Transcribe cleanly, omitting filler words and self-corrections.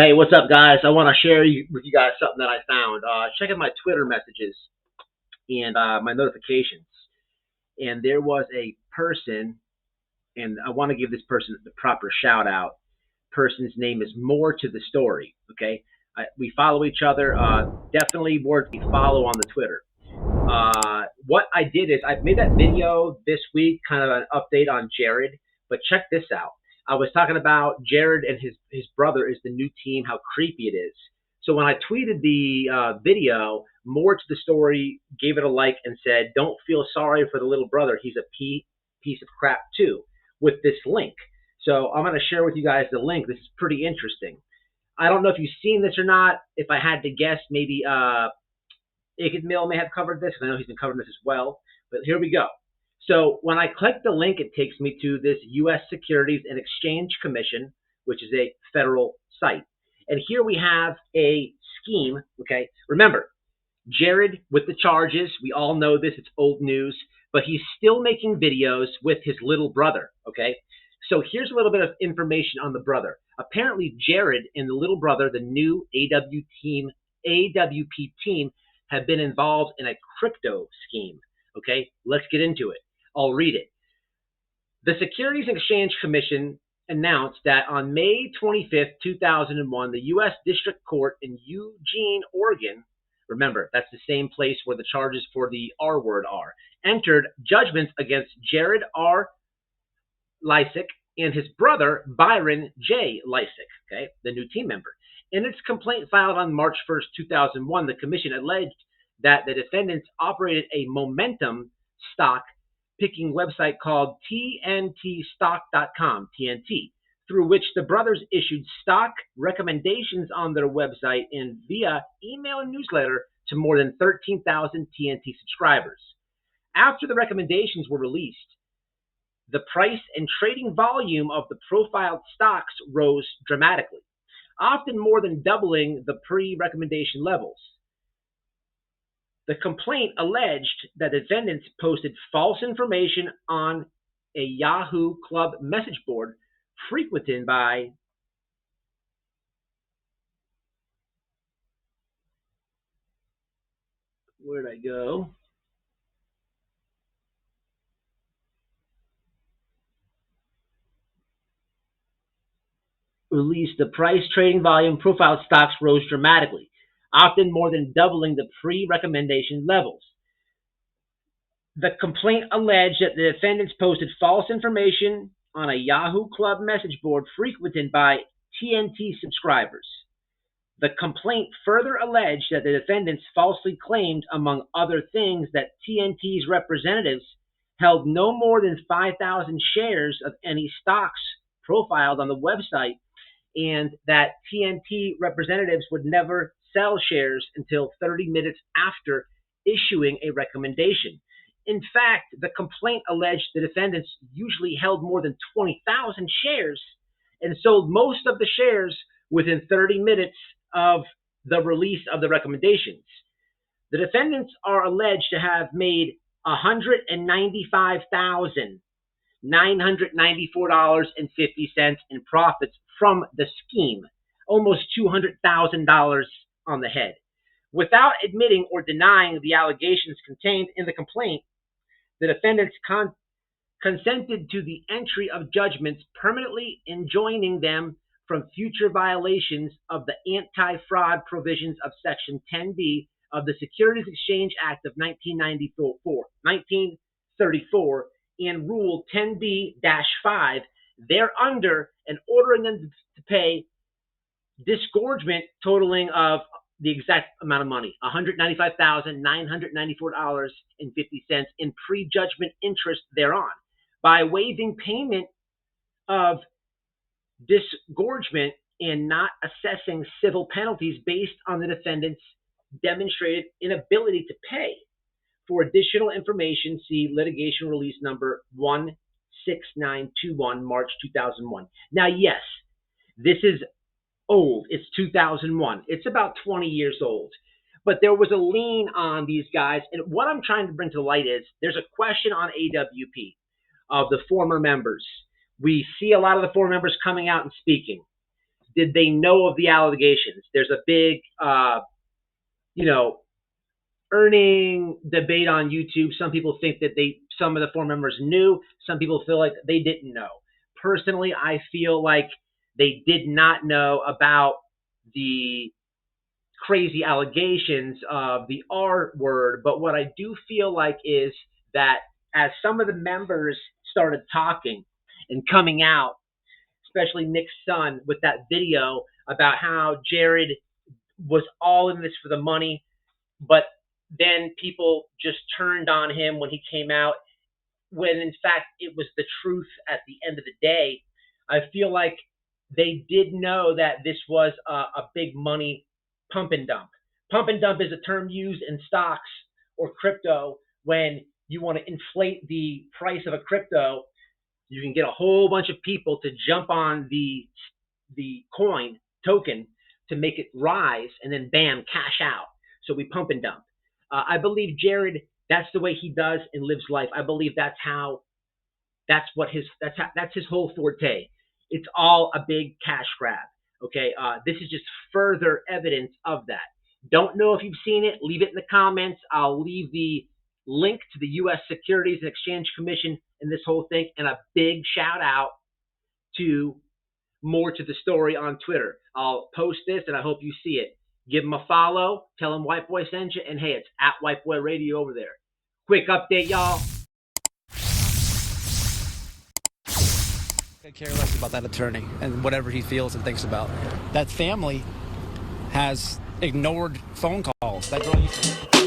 Hey, what's up, guys? I want to share with you guys something that I found. Checking my Twitter messages and my notifications, and there was a person, and I want to give this person the proper shout out. Person's name is More to the Story. Okay, we follow each other. Definitely worth a follow on the Twitter. What I did is I made that video this week, kind of an update on Jared. But check this out. I was talking about Jared and his brother is the new team, how creepy it is. So when I tweeted the video, More to the Story gave it a like and said, "Don't feel sorry for the little brother. He's a piece of crap too." With this link. So I'm going to share with you guys the link. This is pretty interesting. I don't know if you've seen this or not. If I had to guess, maybe Igid Mill may have covered this. I know he's been covering this as well. But here we go. So when I click the link, it takes me to this U.S. Securities and Exchange Commission, which is a federal site. And here we have a scheme. Okay, remember, Jared with the charges. We all know this. It's old news. But he's still making videos with his little brother. Okay, so here's a little bit of information on the brother. Apparently, Jared and the little brother, the new AWP team, have been involved in a crypto scheme. Okay, let's get into it. I'll read it. The Securities and Exchange Commission announced that on May 25th, 2001, the U.S. District Court in Eugene, Oregon, remember, that's the same place where the charges for the R word are, entered judgments against Jared R. Lysick and his brother, Byron J. Lysick, okay, the new team member. In its complaint filed on March 1st, 2001, the commission alleged that the defendants operated a momentum stock picking website called TNTstock.com, TNT, through which the brothers issued stock recommendations on their website and via email and newsletter to more than 13,000 TNT subscribers. After the recommendations were released, the price and trading volume of the profiled stocks rose dramatically, often more than doubling the pre-recommendation levels. The complaint alleged that defendants posted false information on a Yahoo Club message board frequented by where'd I go? Released the price, trading volume, profiled stocks rose dramatically, often more than doubling the pre-recommendation levels. The complaint alleged that the defendants posted false information on a Yahoo Club message board frequented by TNT subscribers. The complaint further alleged that the defendants falsely claimed, among other things, that TNT's representatives held no more than 5,000 shares of any stocks profiled on the website, and that TNT representatives would never sell shares until 30 minutes after issuing a recommendation. In fact, the complaint alleged the defendants usually held more than 20,000 shares and sold most of the shares within 30 minutes of the release of the recommendations. The defendants are alleged to have made $195,994.50 in profits from the scheme, almost $200,000 on the head. Without admitting or denying the allegations contained in the complaint, the defendants consented to the entry of judgments permanently enjoining them from future violations of the anti-fraud provisions of Section 10B of the Securities Exchange Act of 1934 and Rule 10B-5 thereunder, and ordering them to pay disgorgement totaling of the exact amount of money, $195,994.50 in prejudgment interest thereon, by waiving payment of disgorgement and not assessing civil penalties based on the defendant's demonstrated inability to pay. For additional information, see litigation release number 16921, March 2001. Now, yes, this is old. It's 2001. It's about 20 years old. But there was a lien on these guys. And what I'm trying to bring to light is there's a question on AWP of the former members. We see a lot of the former members coming out and speaking. Did they know of the allegations? There's a big, earning debate on YouTube. Some people think that some of the four members knew. Some people feel like they didn't know. Personally, I feel like they did not know about the crazy allegations of the R word. But what I do feel like is that as some of the members started talking and coming out, especially Nick's son with that video about how Jared was all in this for the money, but then people just turned on him when he came out, when in fact it was the truth at the end of the day. I feel like they did know that this was a big money pump and dump. Pump and dump is a term used in stocks or crypto when you want to inflate the price of a crypto. You can get a whole bunch of people to jump on the coin token to make it rise, and then bam, cash out. So we pump and dump. I believe Jared, that's the way he does and lives life. I believe that's his whole forte. It's all a big cash grab. Okay, this is just further evidence of that. Don't know if you've seen it. Leave it in the comments. I'll leave the link to the U.S. Securities and Exchange Commission and this whole thing, and a big shout out to More to the Story on Twitter. I'll post this, and I hope you see it. Give him a follow. Tell him White Boy sent you, and hey, it's at White Boy Radio over there. Quick update, y'all. I care less about that attorney and whatever he feels and thinks about. That family has ignored phone calls. That girl used to